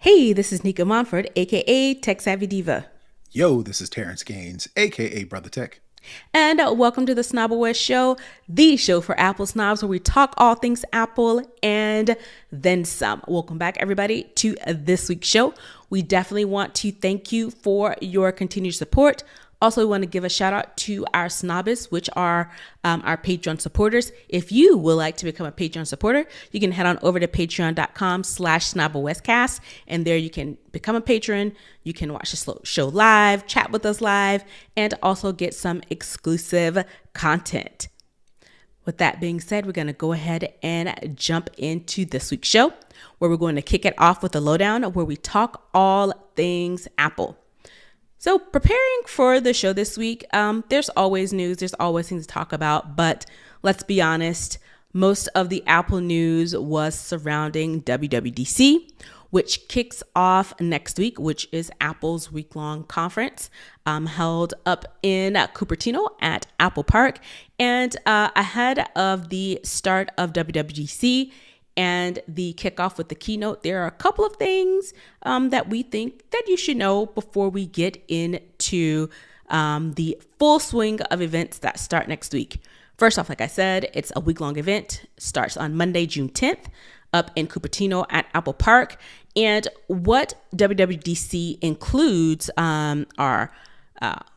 Hey, this is Nica Montford, aka Tech Savvy Diva. Yo, this is Terrance Gaines, aka Brother Tech. And welcome to the Snobble Show, the show for Apple snobs where we talk all things Apple and then some. Welcome back, everybody, to this week's show. We definitely want to thank you for your continued support. Also, we want to give a shout out to our snobbists, which are our Patreon supporters. If you would like to become a Patreon supporter, you can head on over to patreon.com/SnobbleWestcast. And there you can become a patron. You can watch the show live, chat with us live, and also get some exclusive content. With that being said, we're going to go ahead and jump into this week's show, where we're going to kick it off with a lowdown where we talk all things Apple. So preparing for the show this week, there's always news, there's always things to talk about, but let's be honest, most of the Apple news was surrounding WWDC, which kicks off next week, which is Apple's week-long conference held up in Cupertino at Apple Park. And ahead of the start of WWDC, and the kickoff with the keynote, there are a couple of things that we think that you should know before we get into the full swing of events that start next week. First off, like I said, it's a week-long event. Starts on Monday, June 10th, up in Cupertino at Apple Park. And what WWDC includes are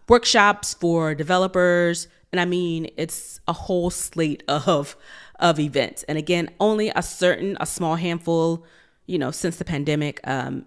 workshops for developers. And I mean, it's a whole slate of events. And again, only a small handful, since the pandemic, are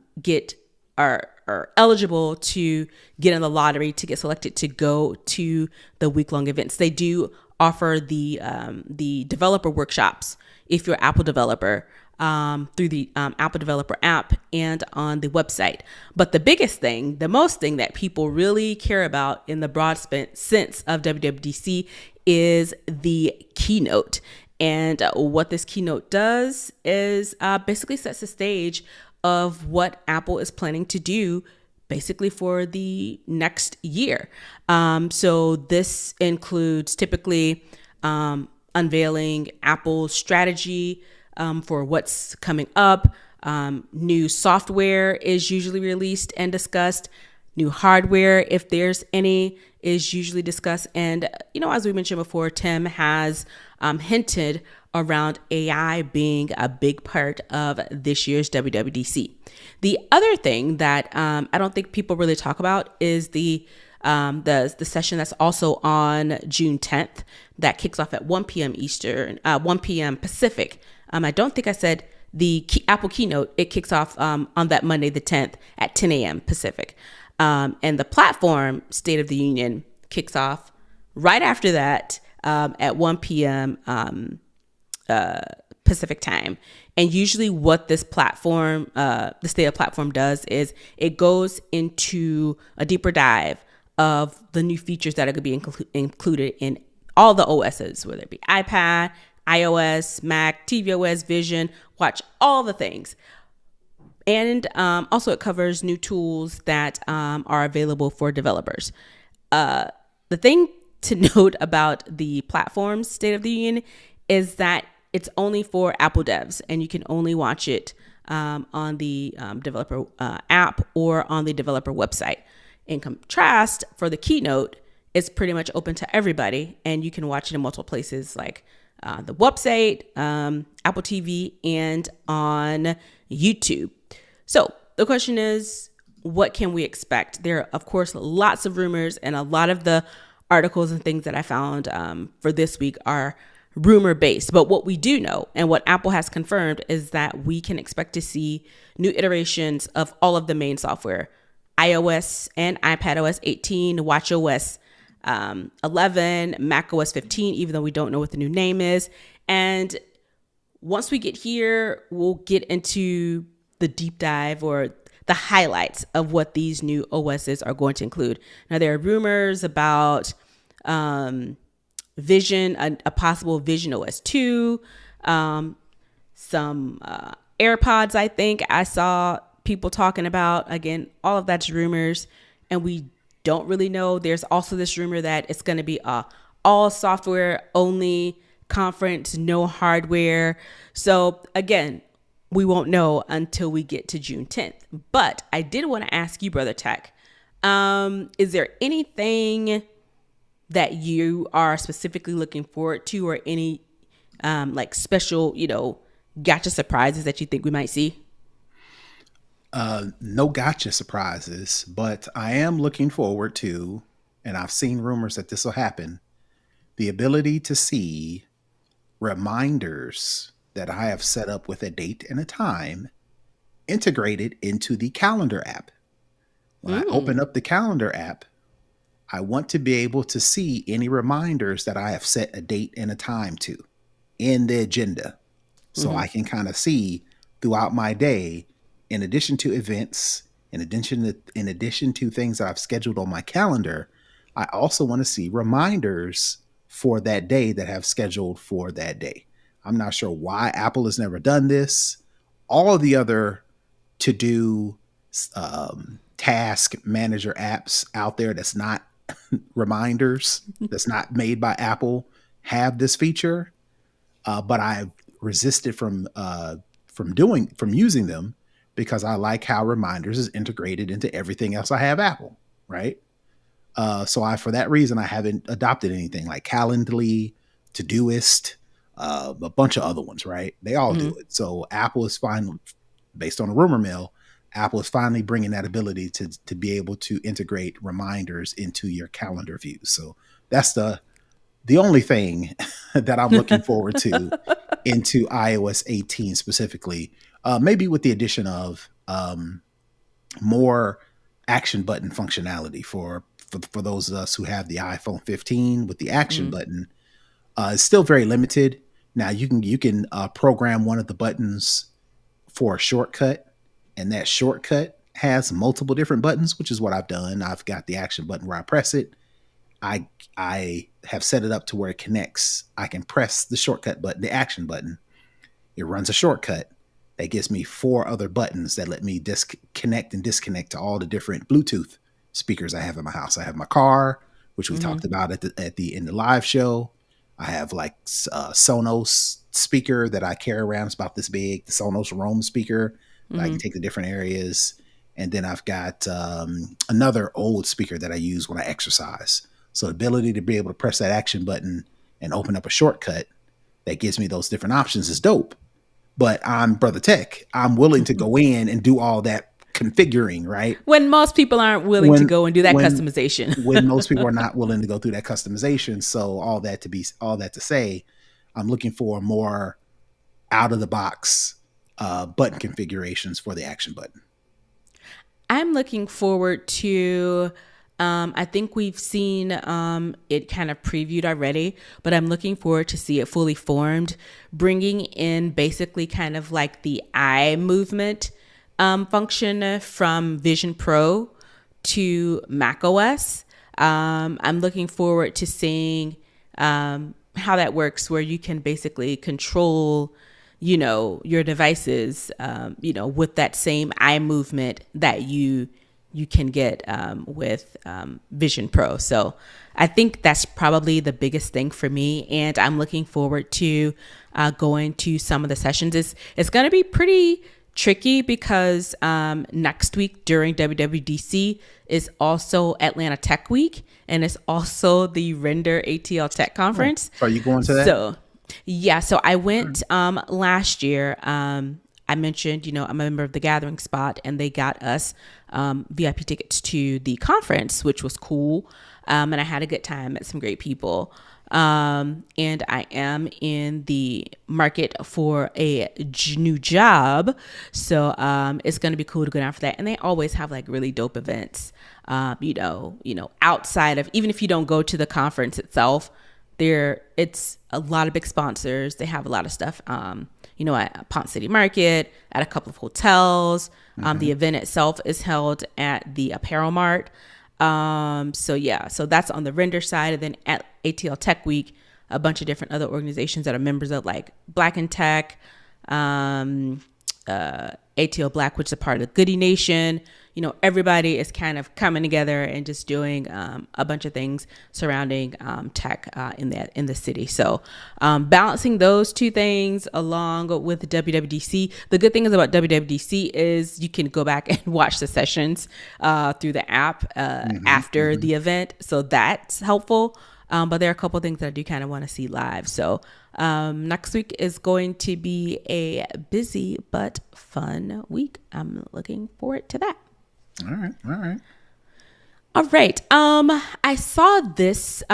eligible to get in the lottery to get selected to go to the week-long events. They do offer the developer workshops if you're an Apple developer through the Apple Developer app and on the website. But the biggest thing, the most thing that people really care about in the broad sense of WWDC is the keynote. And what this keynote does is basically sets the stage of what Apple is planning to do basically for the next year. So this includes typically unveiling Apple's strategy for what's coming up. New software is usually released and discussed. New hardware, if there's any, is usually discussed. And, as we mentioned before, Tim has hinted around AI being a big part of this year's WWDC. The other thing that I don't think people really talk about is the session that's also on June 10th that kicks off at 1 p.m. Eastern, 1 p.m. Pacific. I don't think I said the Apple keynote. It kicks off on that Monday, the 10th at 10 a.m. Pacific. And the platform State of the Union kicks off right after that at 1 p.m. Pacific time. And usually what this platform, the State of Platform does is it goes into a deeper dive of the new features that are going to be included in all the OSs, whether it be iPad, iOS, Mac, tvOS, Vision, watch all the things. And also it covers new tools that are available for developers. The thing to note about the platform's State of the Union is that it's only for Apple devs, and you can only watch it on the developer app or on the developer website. In contrast, for the keynote, it's pretty much open to everybody, and you can watch it in multiple places like the website, Apple TV, and on YouTube. So the question is, what can we expect? There are, of course, lots of rumors, and a lot of the articles and things that I found for this week are rumor based. But what we do know, and what Apple has confirmed, is that we can expect to see new iterations of all of the main software, iOS and iPadOS 18, watchOS 11, macOS 15, even though we don't know what the new name is. And once we get here, we'll get into the deep dive or the highlights of what these new OSs are going to include. Now, there are rumors about Vision, a possible Vision OS 2, some AirPods, I think I saw people talking about. Again, all of that's rumors, and we don't really know. There's also this rumor that it's going to be a all software only conference, no hardware. So again, we won't know until we get to June 10th. But I did want to ask you, Brother Tech, is there anything that you are specifically looking forward to, or any like special, gotcha surprises that you think we might see? No gotcha surprises, but I am looking forward to, and I've seen rumors that this will happen, the ability to see reminders that I have set up with a date and a time integrated into the calendar app. When I open up the calendar app, I want to be able to see any reminders that I have set a date and a time to in the agenda. So I can kind of see throughout my day, in addition to events, in addition to things that I've scheduled on my calendar, I also want to see reminders for that day that have scheduled for that day. I'm not sure why Apple has never done this. All of the other to-do task manager apps out there that's not reminders, that's not made by Apple, have this feature, but I've resisted from using them because I like how reminders is integrated into everything else I have Apple, right? So for that reason, I haven't adopted anything like Calendly, Todoist, a bunch of other ones, right? They all do it. So Apple is finally, based on a rumor mill, Apple is finally bringing that ability to be able to integrate reminders into your calendar views. So that's the only thing that I'm looking forward to into iOS 18 specifically, maybe with the addition of more action button functionality for those of us who have the iPhone 15 with the action button. It's still very limited. Now you can program one of the buttons for a shortcut, and that shortcut has multiple different buttons, which is what I've done. I've got the action button where I press it. I have set it up to where it connects. I can press the shortcut button, the action button. It runs a shortcut that gives me 4 other buttons that let me connect and disconnect to all the different Bluetooth speakers I have in my house. I have my car, which we talked about in the live show. I have like Sonos speaker that I carry around. It's about this big, the Sonos Roam speaker that I can take to different areas. And then I've got another old speaker that I use when I exercise. So the ability to be able to press that action button and open up a shortcut that gives me those different options is dope. But I'm Brother Tech. I'm willing to go in and do all that configuring, right? When most people aren't willing to go and do that customization. When most people are not willing to go through that customization. So all that to say, I'm looking for more out of the box button configurations for the action button. I'm looking forward to, I think we've seen it kind of previewed already, but I'm looking forward to see it fully formed, bringing in basically kind of like the eye movement function from Vision Pro to macOS. I'm looking forward to seeing how that works, where you can basically control your devices, with that same eye movement that you can get with Vision Pro. So I think that's probably the biggest thing for me. And I'm looking forward to going to some of the sessions. It's going to be pretty tricky because next week during WWDC is also Atlanta Tech Week, and it's also the Render ATL Tech Conference. Are you going to that? So I went last year. I mentioned, I'm a member of the Gathering Spot, and they got us VIP tickets to the conference, which was cool. And I had a good time, met some great people. And I am in the market for a new job. So it's going to be cool to go down for that. And they always have like really dope events, outside of, even if you don't go to the conference itself, it's a lot of big sponsors. They have a lot of stuff, at Ponce City Market, at a couple of hotels. The event itself is held at the Apparel Mart. So that's on the Render side. And then at ATL Tech Week, a bunch of different other organizations that are members of, like Black in Tech, ATL Black, which is a part of the Goody Nation. Everybody is kind of coming together and just doing a bunch of things surrounding tech in the city. So balancing those two things along with WWDC. The good thing is about WWDC is you can go back and watch the sessions through the app after the event. So that's helpful. But there are a couple of things that I do kind of want to see live. So next week is going to be a busy but fun week. I'm looking forward to that. All right. I saw this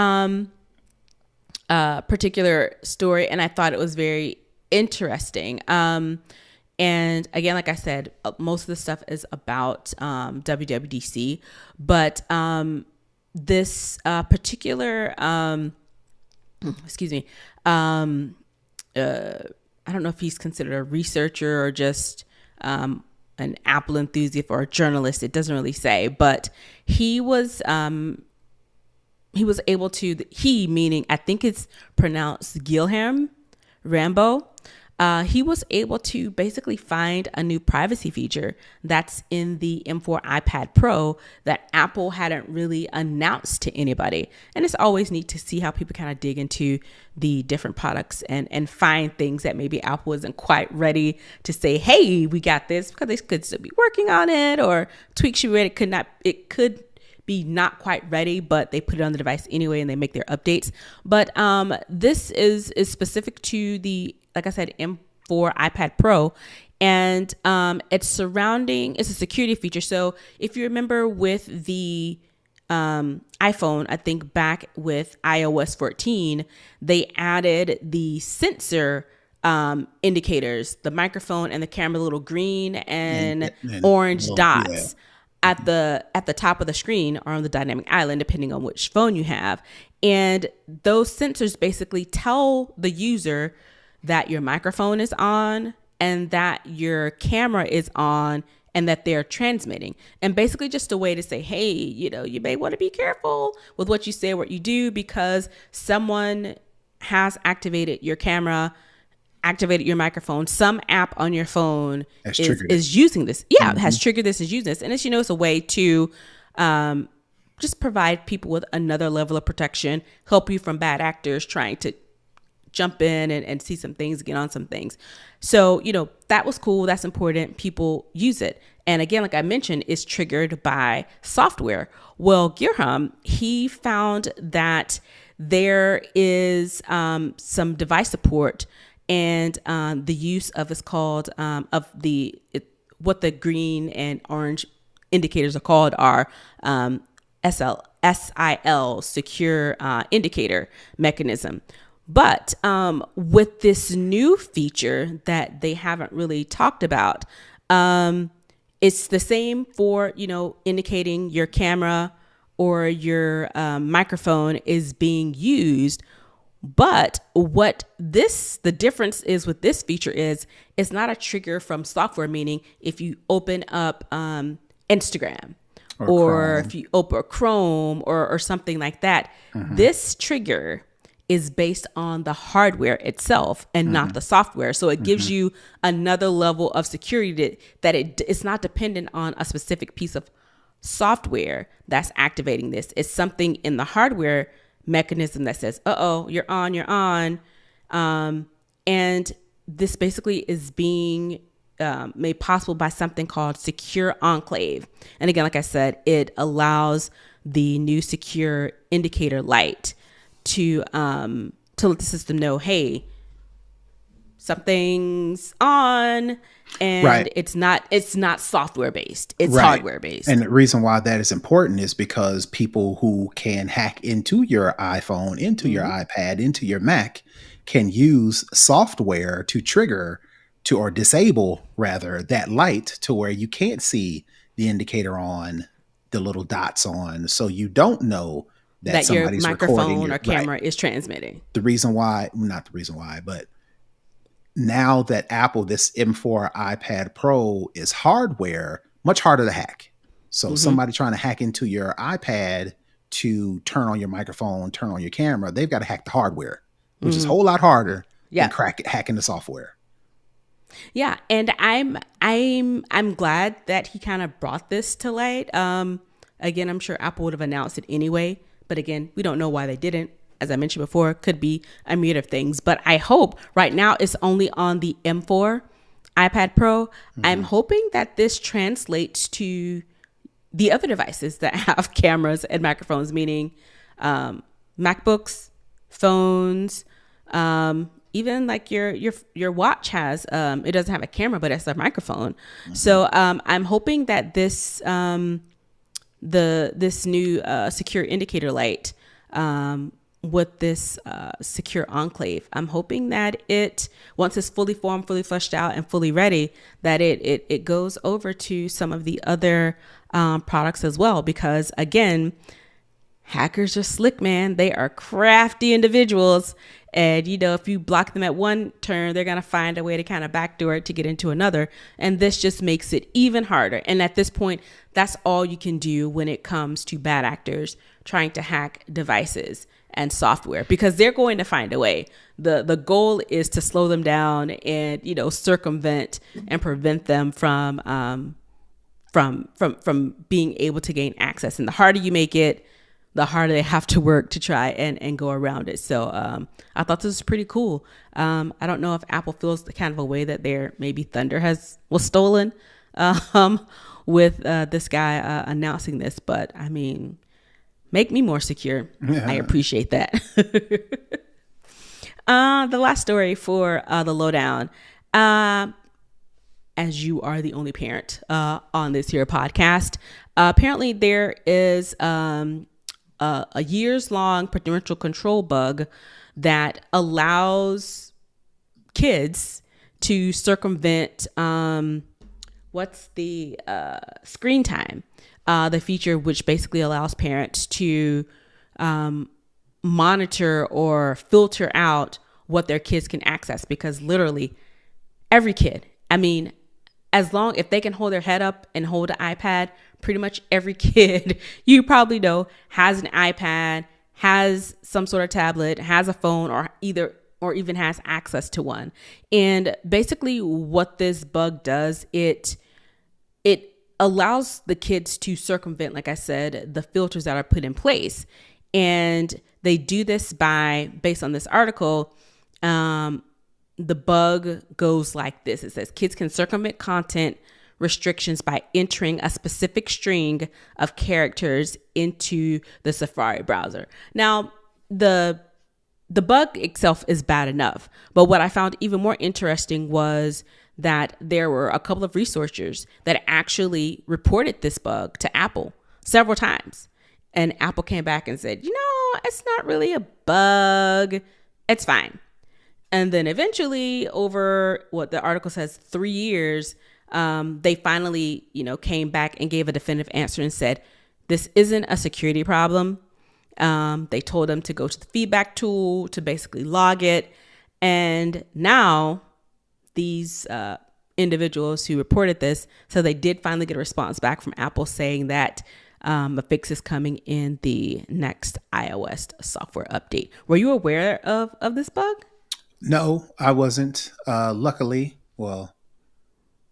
particular story and I thought it was very interesting. And again, like I said, most of the stuff is about WWDC, but this particular, I don't know if he's considered a researcher or just an Apple enthusiast or a journalist. It doesn't really say, but he was able to, meaning I think it's pronounced Guilherme Rambo. He was able to basically find a new privacy feature that's in the M4 iPad Pro that Apple hadn't really announced to anybody. And it's always neat to see how people kind of dig into the different products and find things that maybe Apple isn't quite ready to say, hey, we got this, because they could still be working on it, or tweaks you read it could be not quite ready, but they put it on the device anyway and they make their updates. But this is specific to the, like I said, M4 iPad Pro, and it's a security feature. So if you remember with the iPhone, I think back with iOS 14, they added the sensor indicators, the microphone and the camera, little green and orange dots. Yeah. At the top of the screen or on the dynamic island, depending on which phone you have. And those sensors basically tell the user that your microphone is on and that your camera is on and that they're transmitting. And basically just a way to say, hey, you may want to be careful with what you say, what you do, because someone has activated your camera, activated your microphone. Some app on your phone is using this. Yeah, it has triggered this, is using this. And it's a way to just provide people with another level of protection, help you from bad actors trying to jump in and see some things, get on some things. So, that was cool. That's important. People use it. And again, like I mentioned, it's triggered by software. Well, Guilherme, he found that there is some device support and the use of is called what the green and orange indicators are called are SIL, secure indicator mechanism. But with this new feature that they haven't really talked about, it's the same for, indicating your camera or your microphone is being used. But the difference is with this feature is it's not a trigger from software, meaning if you open up Instagram or if you open Chrome or something like that, this trigger is based on the hardware itself and not the software. So it gives you another level of security that it's not dependent on a specific piece of software that's activating this. It's something in the hardware mechanism that says, you're on. And this basically is being made possible by something called Secure Enclave. And again, like I said, it allows the new secure indicator light to let the system know, hey, something's on, and it's not software based, it's hardware based. And the reason why that is important is because people who can hack into your iPhone, into your iPad, into your Mac can use software to trigger or disable rather that light to where you can't see the indicator on, the little dots on, so you don't know that your microphone or camera is transmitting. Not the reason why, but now that Apple, this M4 iPad Pro is hardware, much harder to hack. So somebody trying to hack into your iPad to turn on your microphone, turn on your camera, they've got to hack the hardware, which is a whole lot harder than hacking the software. Yeah, and I'm glad that he kind of brought this to light. Again, I'm sure Apple would have announced it anyway, but again, we don't know why they didn't. As I mentioned before, could be a myriad of things. But I hope right now it's only on the M4 iPad Pro. I'm hoping that this translates to the other devices that have cameras and microphones, meaning MacBooks, phones, even like your watch has it doesn't have a camera, but it's a microphone. So I'm hoping that this this new secure indicator light with this secure enclave, I'm hoping that it, once it's fully formed, fully fleshed out, and fully ready, that it goes over to some of the other products as well. Because again, hackers are slick, man. They are crafty individuals. And, you know, if you block them at one turn, they're going to find a way to kind of backdoor it to get into another. And this just makes it even harder. And at this point, that's all you can do when it comes to bad actors trying to hack devices and software, because they're going to find a way. The goal is to slow them down and, you know, circumvent and prevent them from being able to gain access. And the harder you make it, the harder they have to work to try and go around it. So I thought this was pretty cool. I don't know if Apple feels the kind of a way that their maybe thunder was stolen with this guy announcing this, but I mean, make me more secure. Yeah. I appreciate that. The last story for the lowdown. As you are the only parent on this here podcast, apparently there is a years-long parental control bug that allows kids to circumvent what's the screen time, the feature which basically allows parents to monitor or filter out what their kids can access. Because literally every kid, I mean, if they can hold their head up and hold an iPad, pretty much every kid you probably know has an iPad, has some sort of tablet, has a phone, or even has access to one. And basically what this bug does, it allows the kids to circumvent, like I said, the filters that are put in place. And they do this based on this article, the bug goes like this. It says kids can circumvent content restrictions by entering a specific string of characters into the Safari browser. Now, the bug itself is bad enough, but what I found even more interesting was that there were a couple of researchers that actually reported this bug to Apple several times. And Apple came back and said, it's not really a bug. It's fine. And then eventually, over what the article says, 3 years, they finally, came back and gave a definitive answer and said, this isn't a security problem. They told them to go to the feedback tool to basically log it. And now these individuals who reported this, so they did finally get a response back from Apple saying that a fix is coming in the next iOS software update. Were you aware of this bug? No, I wasn't. Luckily,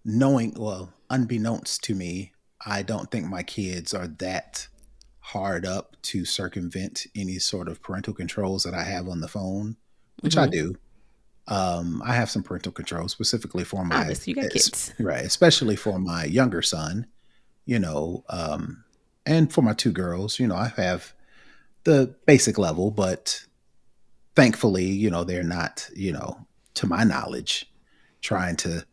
unbeknownst to me, I don't think my kids are that hard up to circumvent any sort of parental controls that I have on the phone, which I do. I have some parental controls specifically for my you got kids. Right, especially for my younger son, and for my two girls. I have the basic level, but thankfully, they're not, to my knowledge, trying to,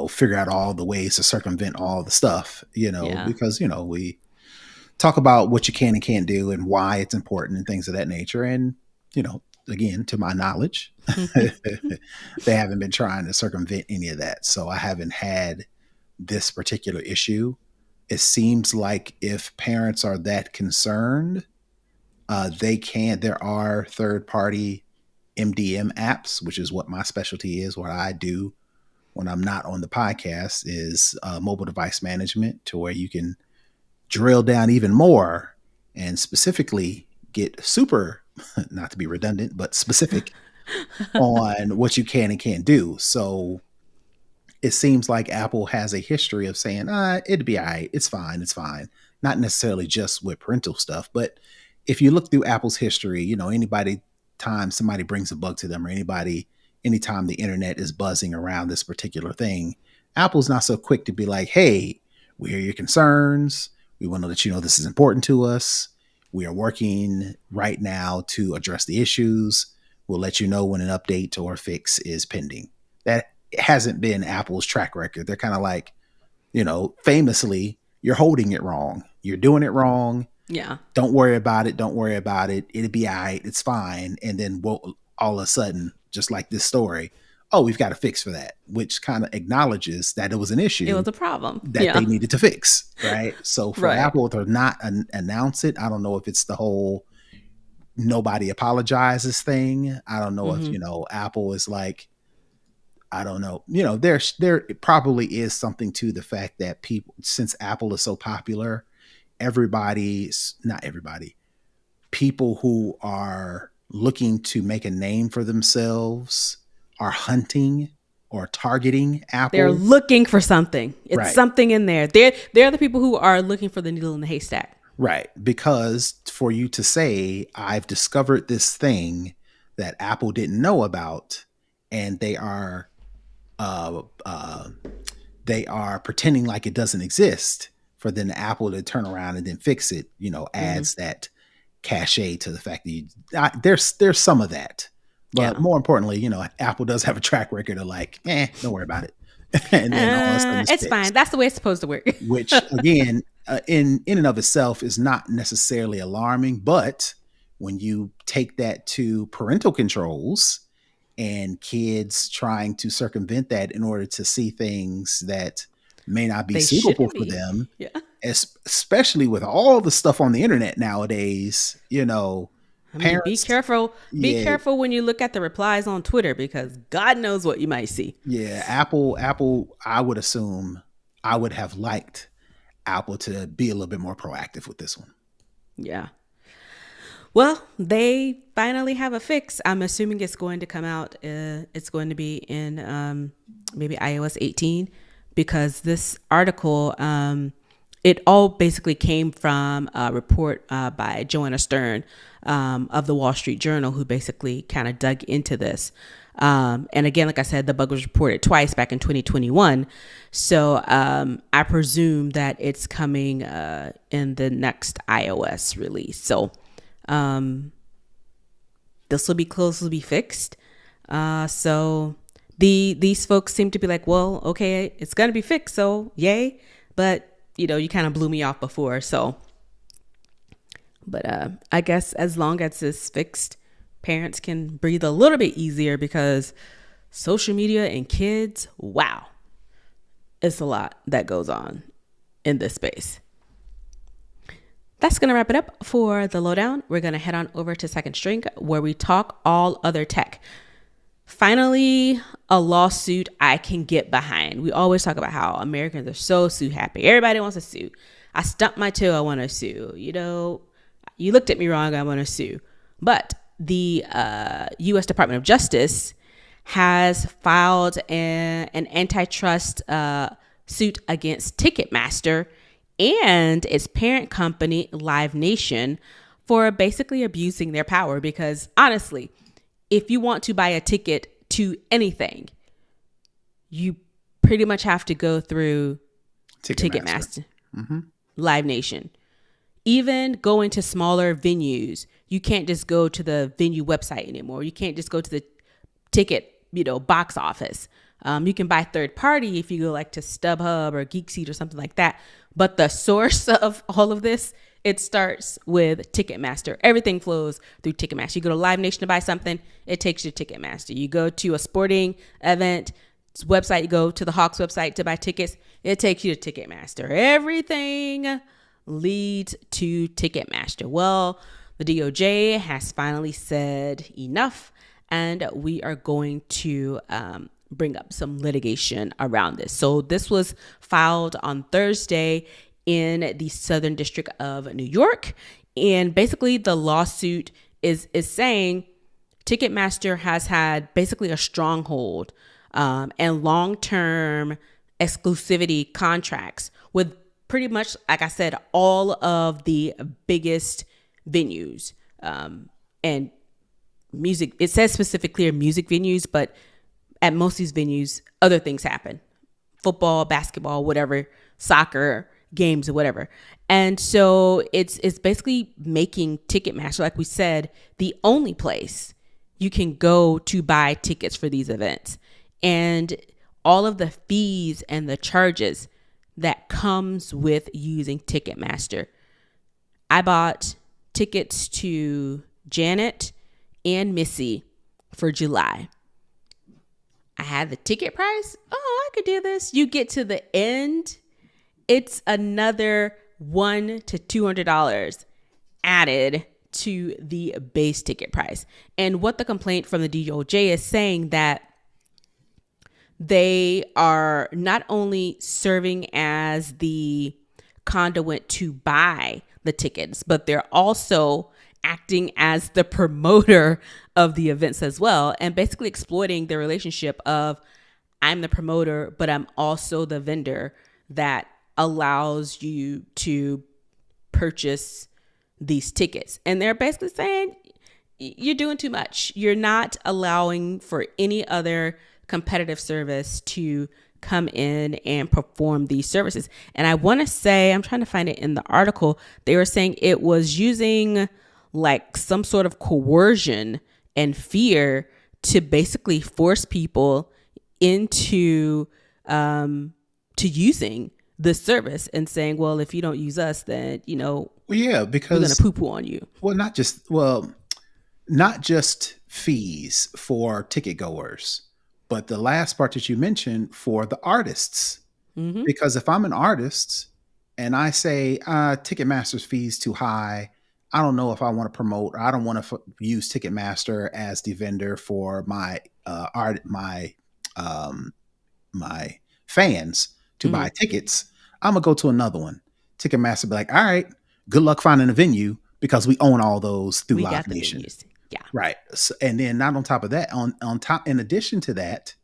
figure out all the ways to circumvent all the stuff, because, we talk about what you can and can't do and why it's important and things of that nature. And, again, to my knowledge, they haven't been trying to circumvent any of that. So I haven't had this particular issue. It seems like if parents are that concerned, there are third-party MDM apps, which is what my specialty is. What I do when I'm not on the podcast is mobile device management, to where you can drill down even more and specifically get super, not to be redundant, but specific on what you can and can't do. So it seems like Apple has a history of saying, it'd be all right. It's fine. It's fine. Not necessarily just with parental stuff, but if you look through Apple's history, anybody time somebody brings a bug to them or anytime the internet is buzzing around this particular thing, Apple's not so quick to be like, hey, we hear your concerns. We want to let you know this is important to us. We are working right now to address the issues. We'll let you know when an update or fix is pending. That hasn't been Apple's track record. They're kind of like, famously, you're holding it wrong. You're doing it wrong. Yeah. Don't worry about it. Don't worry about it. It'll be all right. It's fine. And then all of a sudden, just like this story, we've got a fix for that, which kind of acknowledges that it was an issue. It was a problem that they needed to fix. Right. So for right. Apple to not announce it, I don't know if it's the whole nobody apologizes thing. I don't know if, Apple is like, I don't know, there probably is something to the fact that people, since Apple is so popular, people who are looking to make a name for themselves are hunting or targeting Apple. They're looking for something. It's right. something in there. They're the people who are looking for the needle in the haystack. Right. Because for you to say, I've discovered this thing that Apple didn't know about, and they are pretending like it doesn't exist, for then Apple to turn around and then fix it, adds that cachet to the fact that there's some of that. But more importantly, Apple does have a track record of like, don't worry about it. And then all of a sudden it's fine. That's the way it's supposed to work. Which again, in and of itself is not necessarily alarming. But when you take that to parental controls and kids trying to circumvent that in order to see things that may not be suitable for them, especially with all the stuff on the internet nowadays, parents, be careful. Be careful when you look at the replies on Twitter, because God knows what you might see. Yeah, Apple, I would assume I would have liked Apple to be a little bit more proactive with this one. Yeah. Well, they finally have a fix. I'm assuming it's going to come out. It's going to be in maybe iOS 18, because this article, it all basically came from a report by Joanna Stern of the Wall Street Journal, who basically kind of dug into this. And again, like I said, the bug was reported twice back in 2021. So I presume that it's coming in the next iOS release. So this will be close to be fixed. So these folks seem to be like, well, okay, it's going to be fixed. So yay. But, you kind of blew me off before. So, but I guess as long as it's fixed, parents can breathe a little bit easier, because social media and kids, wow, it's a lot that goes on in this space. That's going to wrap it up for the lowdown. We're going to head on over to Second String, where we talk all other tech. Finally, a lawsuit I can get behind. We always talk about how Americans are so sue happy. Everybody wants to sue. I stumped my toe, I want to sue. You looked at me wrong, I want to sue. But the U.S. Department of Justice has filed an antitrust suit against Ticketmaster and its parent company, Live Nation, for basically abusing their power. Because honestly, if you want to buy a ticket to anything, you pretty much have to go through Ticketmaster, Live Nation. Even going to smaller venues, you can't just go to the venue website anymore. You can't just go to the ticket, box office. You can buy third party if you go like to StubHub or GeekSeat or something like that. But the source of all of this, it starts with Ticketmaster. Everything flows through Ticketmaster. You go to Live Nation to buy something, it takes you to Ticketmaster. You go to a sporting event website, you go to the Hawks website to buy tickets, it takes you to Ticketmaster. Everything leads to Ticketmaster. Well, the DOJ has finally said enough, and we are going to bring up some litigation around this. So this was filed on Thursday in the Southern District of New York. And basically the lawsuit is saying Ticketmaster has had basically a stronghold and long-term exclusivity contracts with pretty much, like I said, all of the biggest venues. And music, it says specifically music venues, but at most of these venues, other things happen. Football, basketball, whatever, soccer, games or whatever. And so it's basically making Ticketmaster, like we said, the only place you can go to buy tickets for these events. And all of the fees and the charges that comes with using Ticketmaster. I bought tickets to Janet and Missy for July. I had the ticket price. Oh, I could do this. You get to the end, it's another $100 to $200 added to the base ticket price. And what the complaint from the DOJ is saying that they are not only serving as the conduit to buy the tickets, but they're also acting as the promoter of the events as well, and basically exploiting the relationship of I'm the promoter, but I'm also the vendor that allows you to purchase these tickets. And they're basically saying you're doing too much. You're not allowing for any other competitive service to come in and perform these services. And I want to say, I'm trying to find it in the article, they were saying it was using like some sort of coercion and fear to basically force people into to using the service and saying, well, if you don't use us, then, you know, because we're going to poo-poo on you. Not just fees for ticket goers, but the last part that you mentioned for the artists. Mm-hmm. Because if I'm an artist and I say Ticketmaster's fees too high, I don't know if I want to promote, or I don't want to use Ticketmaster as the vendor for my my fans to buy tickets. I'm gonna go to another one. Ticketmaster be like, all right, good luck finding a venue because we own all those through Live Nation. Yeah, right. So, and then not on top of that, on top, in addition to that,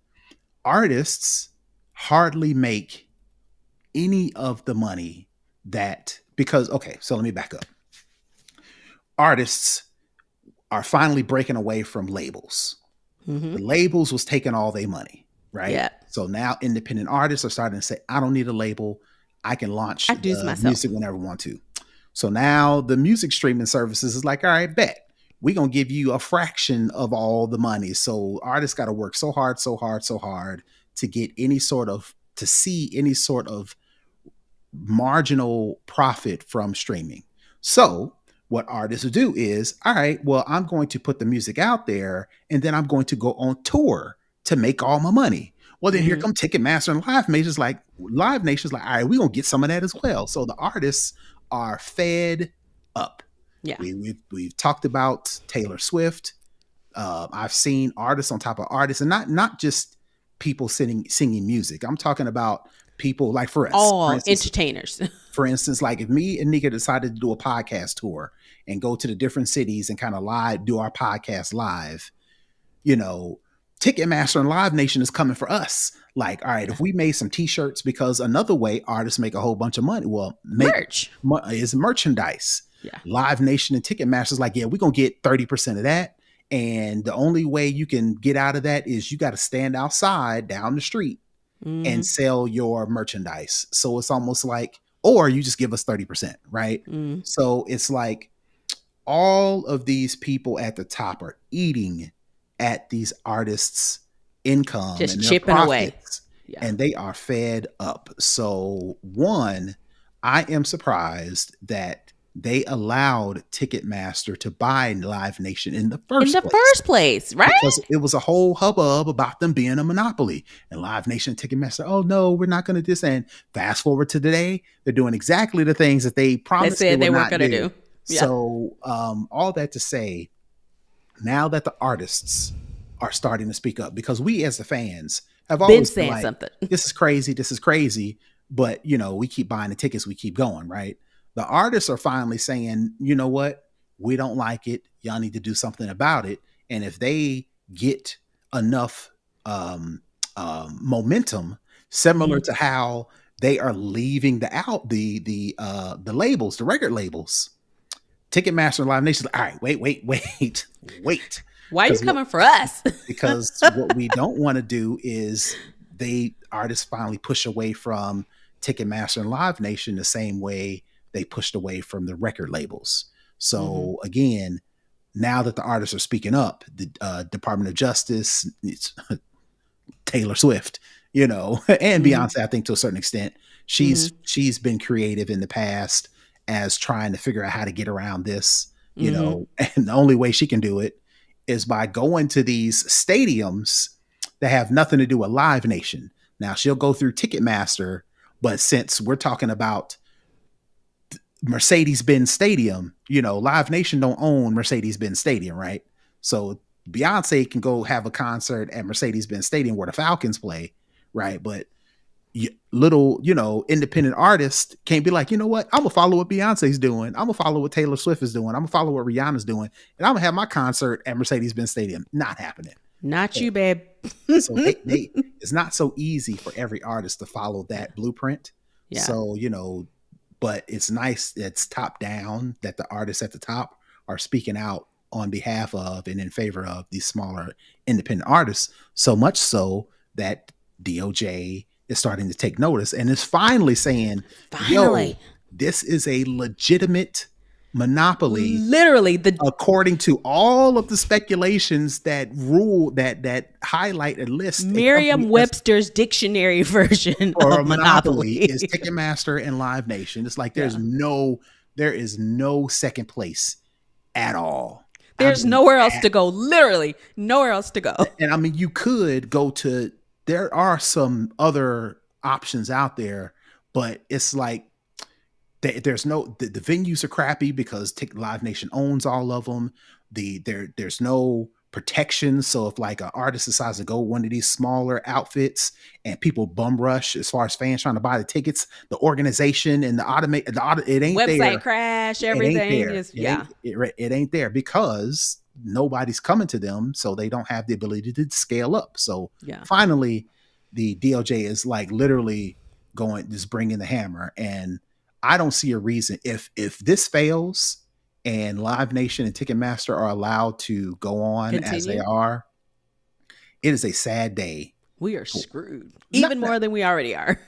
artists hardly make any of the money that because okay, so let me back up. Artists are finally breaking away from labels. Mm-hmm. The labels was taking all their money, right? Yeah. So now independent artists are starting to say, I don't need a label. I can launch music whenever I want to. So now the music streaming services is like, all right, bet. We're going to give you a fraction of all the money. So artists got to work so hard to get to see any sort of marginal profit from streaming. So what artists will do is, all right, well, I'm going to put the music out there and then I'm going to go on tour to make all my money. Well, then here come Ticketmaster and Live Nation's like, all right, we're going to get some of that as well. So the artists are fed up. Yeah. We've talked about Taylor Swift. I've seen artists on top of artists, and not just people singing music. I'm talking about people like for instance, entertainers. For instance, like if me and Nica decided to do a podcast tour and go to the different cities and kind of do our podcast live, Ticketmaster and Live Nation is coming for us. Like, all right, if we made some t-shirts, because another way artists make a whole bunch of money. Well, merch is merchandise. Yeah. Live Nation and Ticketmaster is like, yeah, we're going to get 30% of that. And the only way you can get out of that is you got to stand outside down the street and sell your merchandise. So it's almost like, or you just give us 30%, right? So it's like all of these people at the top are eating at these artists' income, just chipping away, and they are fed up. So one, I am surprised that they allowed Ticketmaster to buy Live Nation in the first place, right? Because it was a whole hubbub about them being a monopoly. And Live Nation and Ticketmaster, oh no, we're not going to do this. And fast forward to today, they're doing exactly the things that they promised they weren't going to do. Yeah. So all that to say, now that the artists are starting to speak up, because we as the fans have always been saying something. This is crazy. But, we keep buying the tickets. We keep going, right? The artists are finally saying, you know what? We don't like it. Y'all need to do something about it. And if they get enough momentum, similar to how they are leaving the labels, the record labels. Ticketmaster and Live Nation, all right, wait. Why are you coming for us? Because what we don't want to do is artists finally push away from Ticketmaster and Live Nation the same way they pushed away from the record labels. So again, now that the artists are speaking up, the Department of Justice, it's Taylor Swift, and Beyonce, I think to a certain extent, she's been creative in the past as trying to figure out how to get around this, and the only way she can do it is by going to these stadiums that have nothing to do with Live Nation. Now she'll go through Ticketmaster, but since we're talking about Mercedes-Benz Stadium, Live Nation don't own Mercedes-Benz Stadium, right? So Beyonce can go have a concert at Mercedes-Benz Stadium where the Falcons play, right? But little, independent artists can't be like, you know what? I'm gonna follow what Beyonce's doing. I'm gonna follow what Taylor Swift is doing. I'm gonna follow what Rihanna's doing, and I'm gonna have my concert at Mercedes-Benz Stadium. Not happening. Not you, babe. So it's not so easy for every artist to follow that blueprint. Yeah. So, but it's nice. It's top down that the artists at the top are speaking out on behalf of and in favor of these smaller independent artists. So much so that DOJ is starting to take notice and is finally saying, yo, this is a legitimate monopoly. Literally, according to all of the speculations that highlight and list Merriam-Webster's dictionary version of monopoly is Ticketmaster and Live Nation. It's like there is no second place at all. There's nowhere else to go. Literally nowhere else to go. And you could go to. There are some other options out there, but it's like there's the venues are crappy because Live Nation owns all of them. There's no protection. So if like an artist decides to go one of these smaller outfits and people bum rush as far as fans trying to buy the tickets, the organization and it ain't website there. Crash, everything it ain't there because nobody's coming to them, so they don't have the ability to scale up. So finally, the DOJ is like literally just bringing the hammer, and I don't see a reason if this fails and Live Nation and Ticketmaster are allowed to go on as they are. It is a sad day. We are screwed even more than we already are.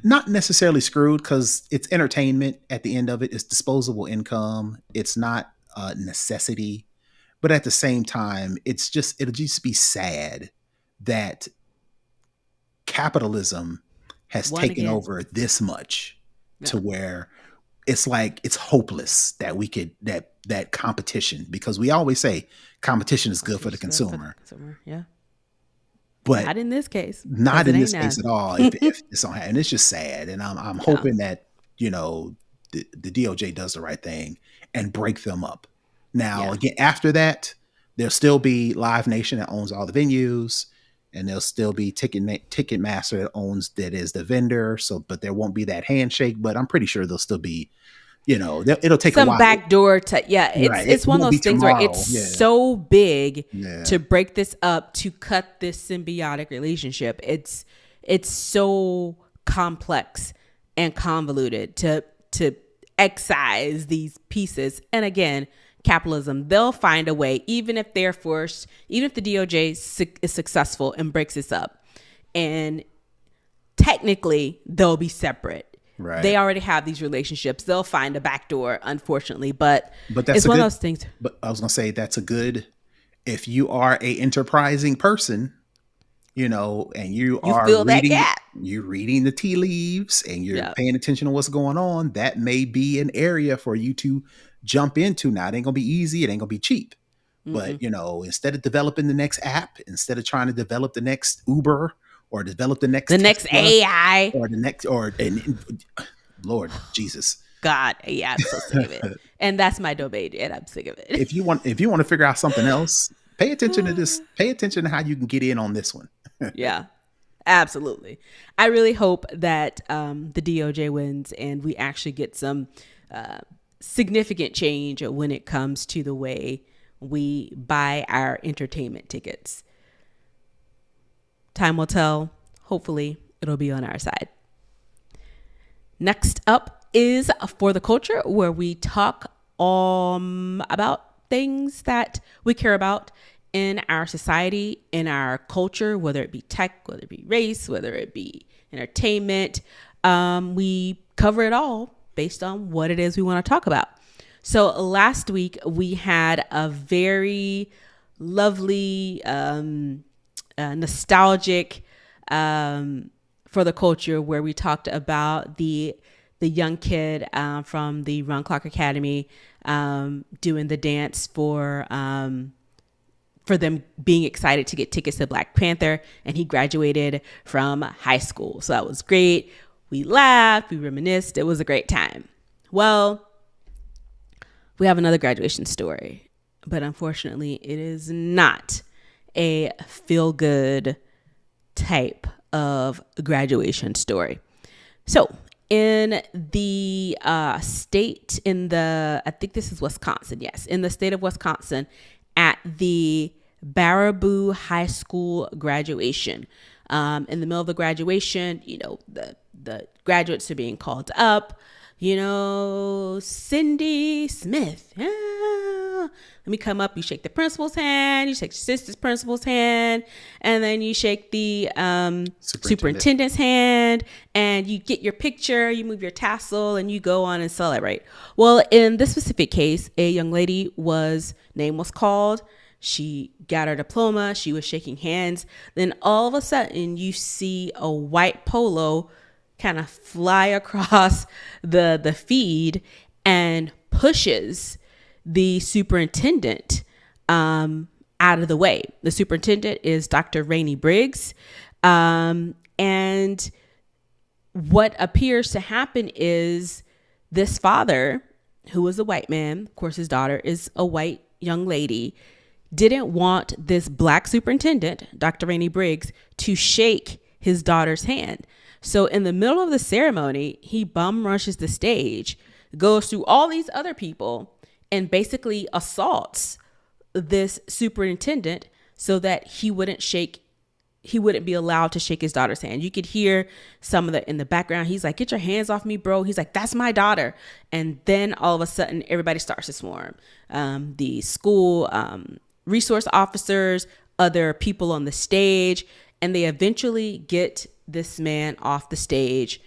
Not necessarily screwed because it's entertainment. At the end of it, it's disposable income. It's not a necessity. But at the same time, it'll just be sad that capitalism has taken over this much to where it's like it's hopeless that we could that competition, because we always say competition is good for the consumer. Yeah. But not in this case. Not in this case at all. if it's on, and it's just sad. And I'm hoping that the DOJ does the right thing and break them up. Now, again, after that, there'll still be Live Nation that owns all the venues, and there'll still be Ticketmaster that is the vendor. So, but there won't be that handshake. But I'm pretty sure there'll still be, it'll take some a while. backdoor it's one of those things where it's so big to break this up, to cut this symbiotic relationship. It's so complex and convoluted to excise these pieces. And again, capitalism, they'll find a way, even if they're forced, even if the DOJ is successful and breaks this up, and technically they'll be separate. Right. They already have these relationships. They'll find a backdoor, unfortunately, but it's one of those things. But I was going to say that's a good, if you are a enterprising person, and you're reading the tea leaves and you're paying attention to what's going on, that may be an area for you to jump into. Now, it ain't gonna be easy, it ain't gonna be cheap, but instead of developing the next app, instead of trying to develop the next Uber or develop the next AI or the next Lord Jesus, God, yeah, I'm so sick of it. And that's my domain, and I'm sick of it. If you want to figure out something else, pay attention to this. Pay attention to how you can get in on this one. Yeah, absolutely. I really hope that the DOJ wins and we actually get some significant change when it comes to the way we buy our entertainment tickets. Time will tell. Hopefully, it'll be on our side. Next up is For the Culture, where we talk about things that we care about in our society, in our culture, whether it be tech, whether it be race, whether it be entertainment. We cover it all based on what it is we want to talk about. So last week we had a very lovely, nostalgic For the Culture, where we talked about the young kid from the Run Clock Academy doing the dance for them being excited to get tickets to Black Panther, and he graduated from high school. So that was great. We laughed, we reminisced. It was a great time. Well, we have another graduation story, but unfortunately it is not a feel-good type of graduation story. So in the I think this is Wisconsin. Yes. In the state of Wisconsin, at the Baraboo High School graduation, in the middle of the graduation, the graduates are being called up, Cindy Smith. Let me come up. You shake the principal's hand, you shake your sister's principal's hand, and then you shake the superintendent's hand, and you get your picture, you move your tassel, and you go on and celebrate. Well, in this specific case, a young lady name was called. She got her diploma. She was shaking hands. Then all of a sudden you see a white polo kind of fly across the feed and pushes the superintendent out of the way. The superintendent is Dr. Rainey Briggs. And what appears to happen is this father, who was a white man, of course his daughter is a white young lady, didn't want this Black superintendent, Dr. Rainey Briggs, to shake his daughter's hand. So in the middle of the ceremony, he bum rushes the stage, goes through all these other people, and basically assaults this superintendent so that he wouldn't be allowed to shake his daughter's hand. You could hear some of in the background. He's like, "Get your hands off me, bro." He's like, "That's my daughter." And then all of a sudden, everybody starts to swarm. The school resource officers, other people on the stage, and they eventually get this man off the stage,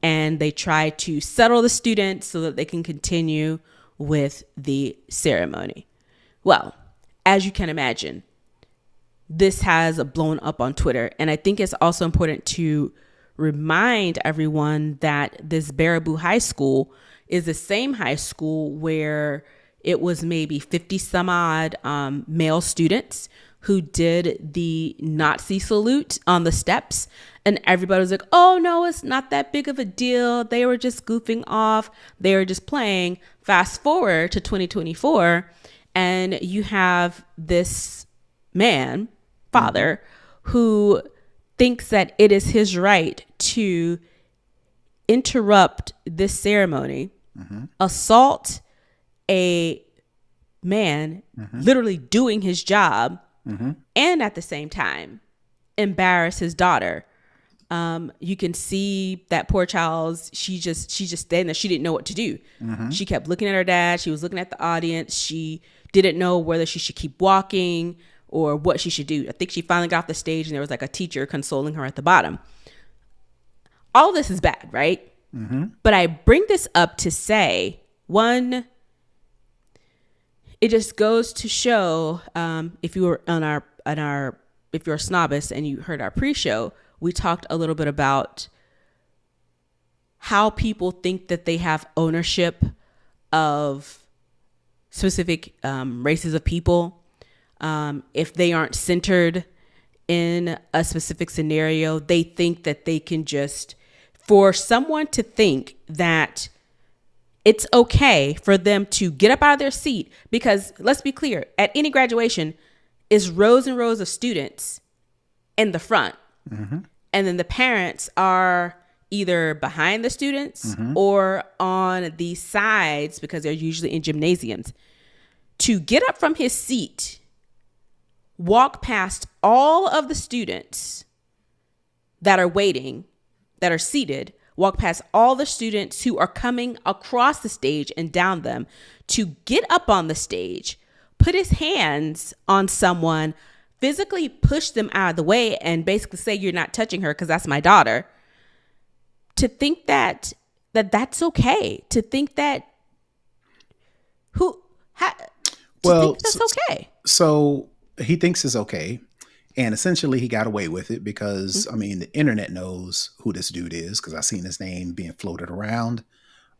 and they try to settle the students so that they can continue with the ceremony. Well, as you can imagine, this has blown up on Twitter. And I think it's also important to remind everyone that this Baraboo High School is the same high school where it was maybe 50 some odd male students who did the Nazi salute on the steps. And everybody was like, "Oh no, it's not that big of a deal. They were just goofing off. They were just playing." Fast forward to 2024, and you have this man, father, who thinks that it is his right to interrupt this ceremony, assault a man literally doing his job, and at the same time embarrass his daughter. You can see that poor child, she just standing there. She didn't know what to do. She kept looking at her dad. She was looking at the audience. She didn't know whether she should keep walking or what she should do. I think she finally got off the stage and there was like a teacher consoling her at the bottom. All this is bad, right? But I bring this up to say, one, it just goes to show, if you were if you're a snobist and you heard our pre-show, we talked a little bit about how people think that they have ownership of specific races of people. If they aren't centered in a specific scenario, they think that they can just, for someone to think that it's okay for them to get up out of their seat, because let's be clear, at any graduation is rows and rows of students in the front. And then the parents are either behind the students or on the sides, because they're usually in gymnasiums. To get up from his seat, walk past all of the students, that are waiting, that are seated, walk past all the students who are coming across the stage and down them to get up on the stage, put his hands on someone, physically push them out of the way, and basically say, "You're not touching her because that's my daughter." To think that that's okay. To think that that's okay. So he thinks it's okay. And essentially he got away with it because, I mean, the internet knows who this dude is because I've seen his name being floated around.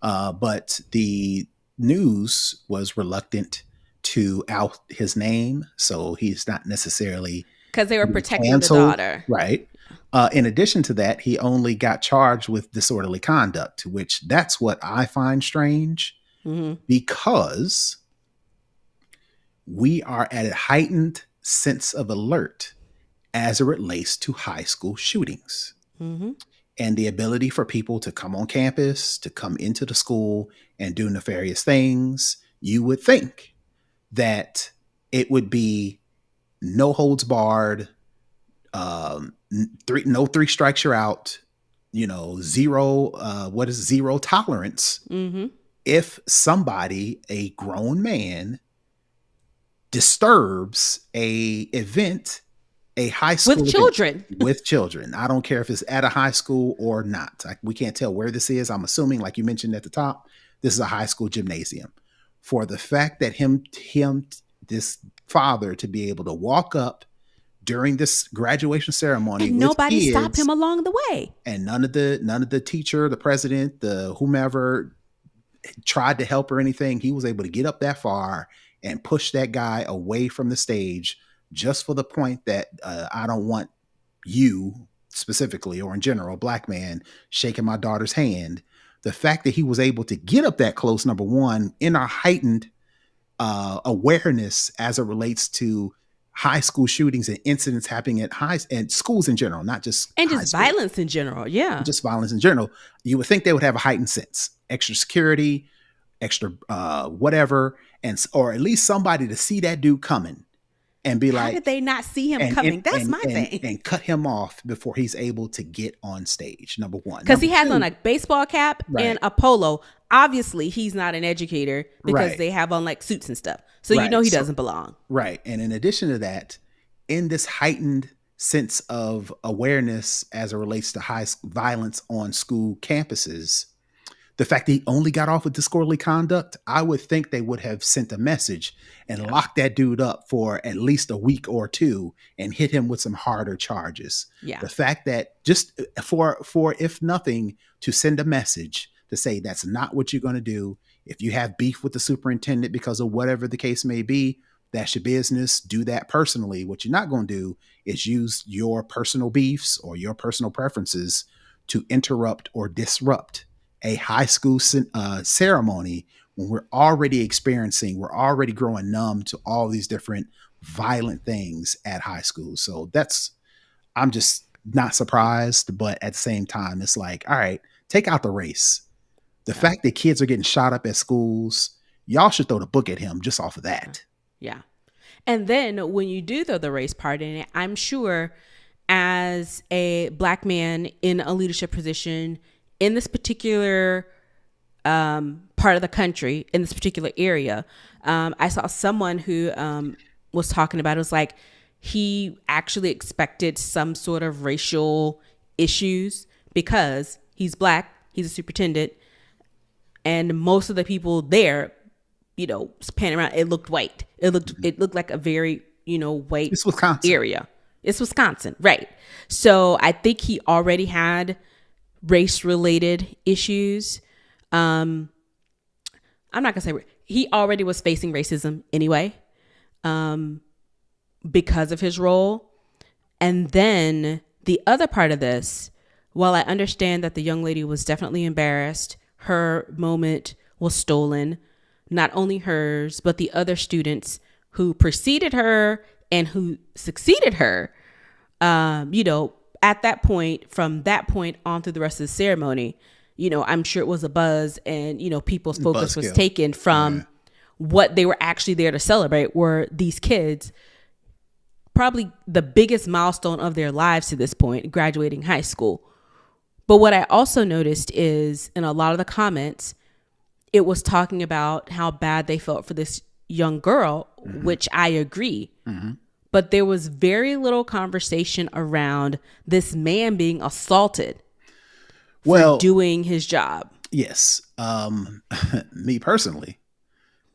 But the news was reluctant to out his name. So he's not necessarily because they were protecting the daughter. Right. In addition to that, he only got charged with disorderly conduct, which that's what I find strange because we are at a heightened sense of alert as it relates to high school shootings and the ability for people to come on campus, to come into the school and do nefarious things. You would think that it would be no holds barred, no three strikes you're out, zero tolerance. If somebody, a grown man, disturbs a event, a high school with children. I don't care if it's at a high school or not. We can't tell where this is. I'm assuming, like you mentioned at the top, this is a high school gymnasium. For the fact that this father, to be able to walk up during this graduation ceremony, and nobody stopped him along the way, and none of the teacher, the president, the whomever tried to help or anything. He was able to get up that far and push that guy away from the stage just for the point that I don't want you specifically, or in general, black man, shaking my daughter's hand. The fact that he was able to get up that close, number one, in our heightened awareness as it relates to high school shootings and incidents happening at and schools in general, not just and just violence in general. Yeah, just violence in general. You would think they would have a heightened sense, extra security, extra whatever, or at least somebody to see that dude coming and be like, how did they not see him coming? That's my thing. And cut him off before he's able to get on stage, number one. Because he has on a baseball cap and a polo. Obviously, he's not an educator because they have on like suits and stuff. So you know he doesn't belong. Right. And in addition to that, in this heightened sense of awareness as it relates to high violence on school campuses, the fact that he only got off with disorderly conduct, I would think they would have sent a message and locked that dude up for at least a week or two and hit him with some harder charges. Yeah. The fact that just for if nothing, to send a message to say that's not what you're going to do. If you have beef with the superintendent because of whatever the case may be, that's your business. Do that personally. What you're not going to do is use your personal beefs or your personal preferences to interrupt or disrupt a high school ceremony when we're already growing numb to all these different violent things at high school. So I'm just not surprised, but at the same time, it's like, all right, take out the race. The fact that kids are getting shot up at schools, y'all should throw the book at him just off of that. Yeah. And then when you do throw the race part in it, I'm sure as a black man in a leadership position in this particular part of the country, in this particular area, I saw someone who was talking about, it was like he actually expected some sort of racial issues because he's black, he's a superintendent, and most of the people there, panning around, it looked white. It looked like a very, white area. It's Wisconsin, right? So I think he already had race-related issues. I'm not gonna say he already was facing racism anyway, because of his role. And then the other part of this, while I understand that the young lady was definitely embarrassed, her moment was stolen, not only hers, but the other students who preceded her and who succeeded her, at that point, from that point on through the rest of the ceremony, I'm sure it was a buzz and, people's focus was taken from what they were actually there to celebrate, were these kids probably the biggest milestone of their lives to this point, graduating high school. But what I also noticed is in a lot of the comments, it was talking about how bad they felt for this young girl, which I agree. But there was very little conversation around this man being assaulted for doing his job. Yes. Me personally,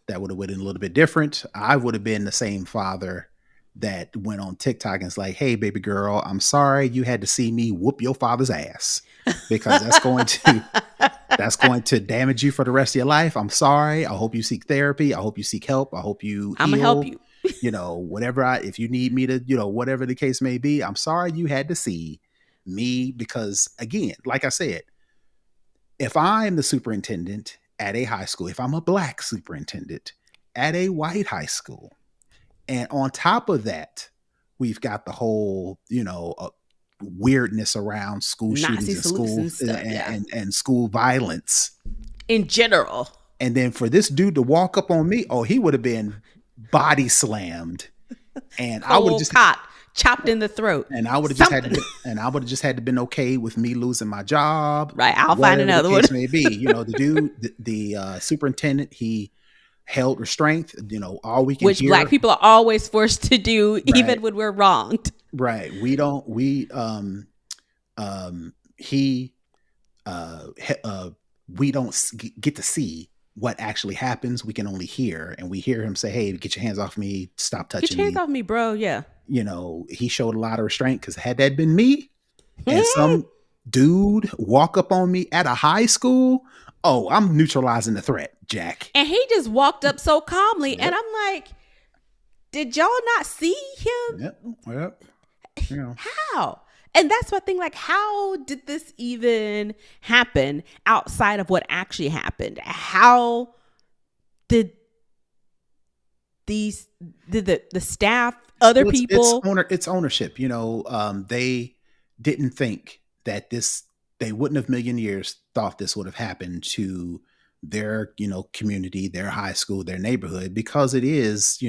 that would have been a little bit different. I would have been the same father that went on TikTok and is like, hey, baby girl, I'm sorry you had to see me whoop your father's ass, because that's going to damage you for the rest of your life. I'm sorry. I hope you seek therapy. I hope you seek help. I hope you I'm gonna help you. If you need me to, whatever the case may be, I'm sorry you had to see me, because again, like I said, if I'm the superintendent at a high school, if I'm a black superintendent at a white high school, and on top of that, we've got the whole, weirdness around school Nazi shootings and stuff, and school violence in general. And then for this dude to walk up on me, he would have been body slammed, and I would have just chopped in the throat, and I would have just had to been okay with me losing my job. Right, I'll find another one. Maybe the dude, the superintendent, he held restraint. All we can which hear, black people are always forced to do, right, even when we're wronged. Right. We don't get to see what actually happens. We can only hear, and we hear him say, hey, get your hands off me, stop touching me. Get your hands off me, bro. Yeah. He showed a lot of restraint, because had that been me and some dude walk up on me at a high school, I'm neutralizing the threat, Jack. And he just walked up so calmly, and I'm like, did y'all not see him? Yep. How? And that's my thing. Like, how did this even happen outside of what actually happened? How did the staff, other people? It's ownership. They didn't think that they wouldn't have million years thought this would have happened to their, community, their high school, their neighborhood, because it is,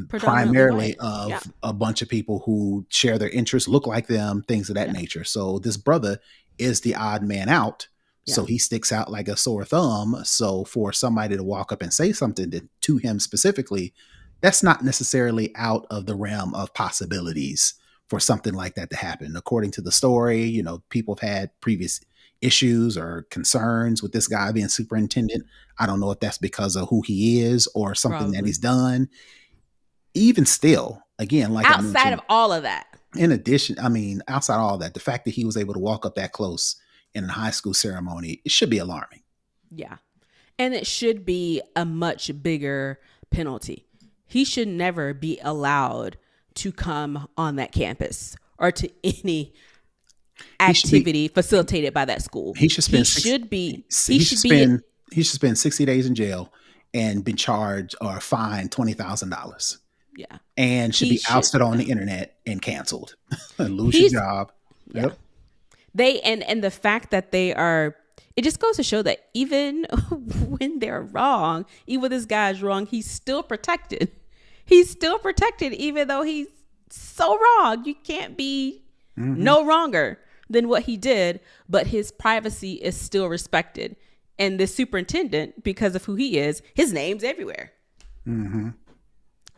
primarily of a bunch of people who share their interests, look like them, things of that nature. So this brother is the odd man out. So he sticks out like a sore thumb. So for somebody to walk up and say something to him specifically, that's not necessarily out of the realm of possibilities for something like that to happen. According to the story, people have had previous issues or concerns with this guy being superintendent. I don't know if that's because of who he is or something that he's done. Even still, again, like outside of all of that, outside of all that, the fact that he was able to walk up that close in a high school ceremony, it should be alarming. Yeah. And it should be a much bigger penalty. He should never be allowed to come on that campus or to any activity facilitated by that school. He should spend 60 days in jail and be charged or fined $20,000. Yeah. And should be ousted on the internet and canceled. Lose your job. Yeah. Yep. And the fact that it just goes to show that even when they're wrong, even when this guy's wrong, he's still protected. He's still protected, even though he's so wrong. You can't be no wronger than what he did, but his privacy is still respected. And the superintendent, because of who he is, his name's everywhere. Mm-hmm.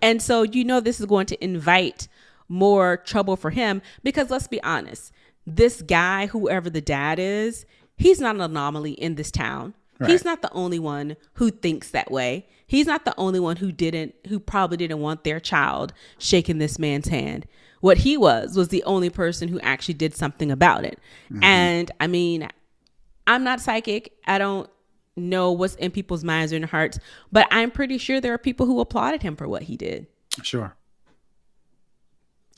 And so, this is going to invite more trouble for him, because let's be honest, this guy, whoever the dad is, he's not an anomaly in this town. Right. He's not the only one who thinks that way. He's not the only one who probably didn't want their child shaking this man's hand. What he was the only person who actually did something about it. Mm-hmm. And I'm not psychic. I don't know what's in people's minds or in their hearts, but I'm pretty sure there are people who applauded him for what he did. Sure.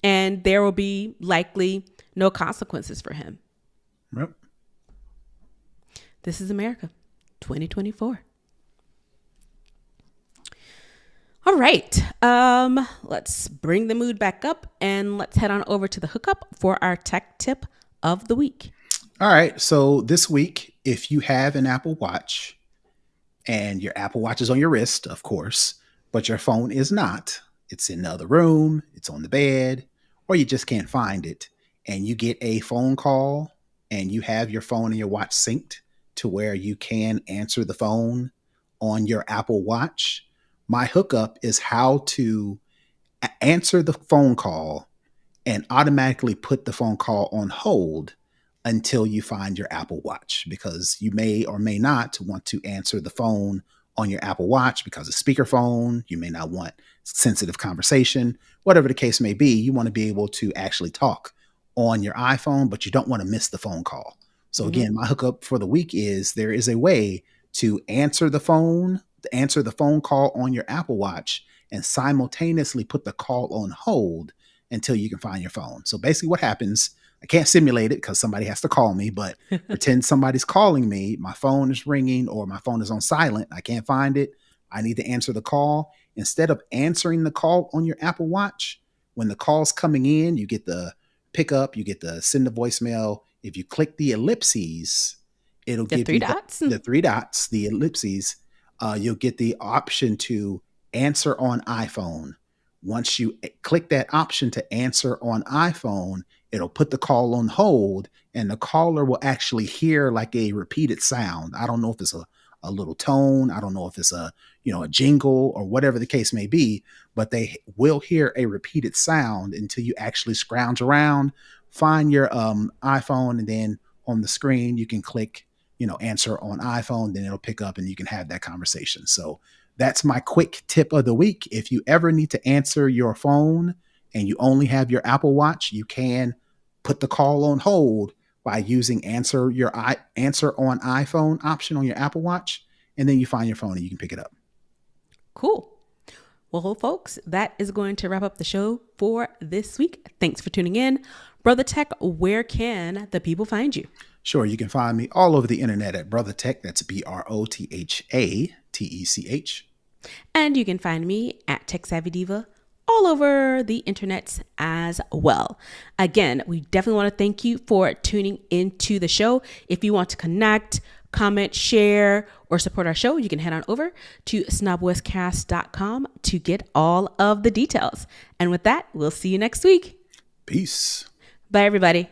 And there will be likely no consequences for him. Yep. This is America, 2024. All right. Let's bring the mood back up and let's head on over to the hookup for our tech tip of the week. All right. So this week, if you have an Apple Watch and your Apple Watch is on your wrist, of course, but your phone is not, it's in the other room, it's on the bed, or you just can't find it, and you get a phone call and you have your phone and your watch synced to where you can answer the phone on your Apple Watch, my hookup is how to answer the phone call and automatically put the phone call on hold until you find your Apple Watch, because you may or may not want to answer the phone on your Apple Watch because it's speakerphone. You may not want sensitive conversation, whatever the case may be. You want to be able to actually talk on your iPhone, but you don't want to miss the phone call. So again, my hookup for the week is there is a way to answer the phone call on your Apple Watch and simultaneously put the call on hold until you can find your phone. So basically what happens, I can't simulate it because somebody has to call me, but pretend somebody's calling me, my phone is ringing or my phone is on silent, I can't find it, I need to answer the call. Instead of answering the call on your Apple Watch, when the call's coming in, you get the pickup, you get the send the voicemail. If you click the ellipses, it'll give you the three dots, the ellipses, you'll get the option to answer on iPhone. Once you click that option to answer on iPhone, it'll put the call on hold and the caller will actually hear like a repeated sound. I don't know if it's a little tone. I don't know if it's a jingle or whatever the case may be, but they will hear a repeated sound until you actually scrounge around, find your iPhone, and then on the screen you can click, answer on iPhone, then it'll pick up and you can have that conversation. So that's my quick tip of the week. If you ever need to answer your phone and you only have your Apple Watch, you can put the call on hold by using answer on iPhone option on your Apple Watch, and then you find your phone and you can pick it up. Cool. Well, folks, that is going to wrap up the show for this week. Thanks for tuning in. Brother Tech, where can the people find you? Sure, you can find me all over the internet at Brother Tech. That's BROTHATECH. And you can find me at Tech Savvy Diva all over the internets as well. Again, we definitely want to thank you for tuning into the show. If you want to connect, comment, share, or support our show, you can head on over to snobwestcast.com to get all of the details. And with that, we'll see you next week. Peace. Bye, everybody.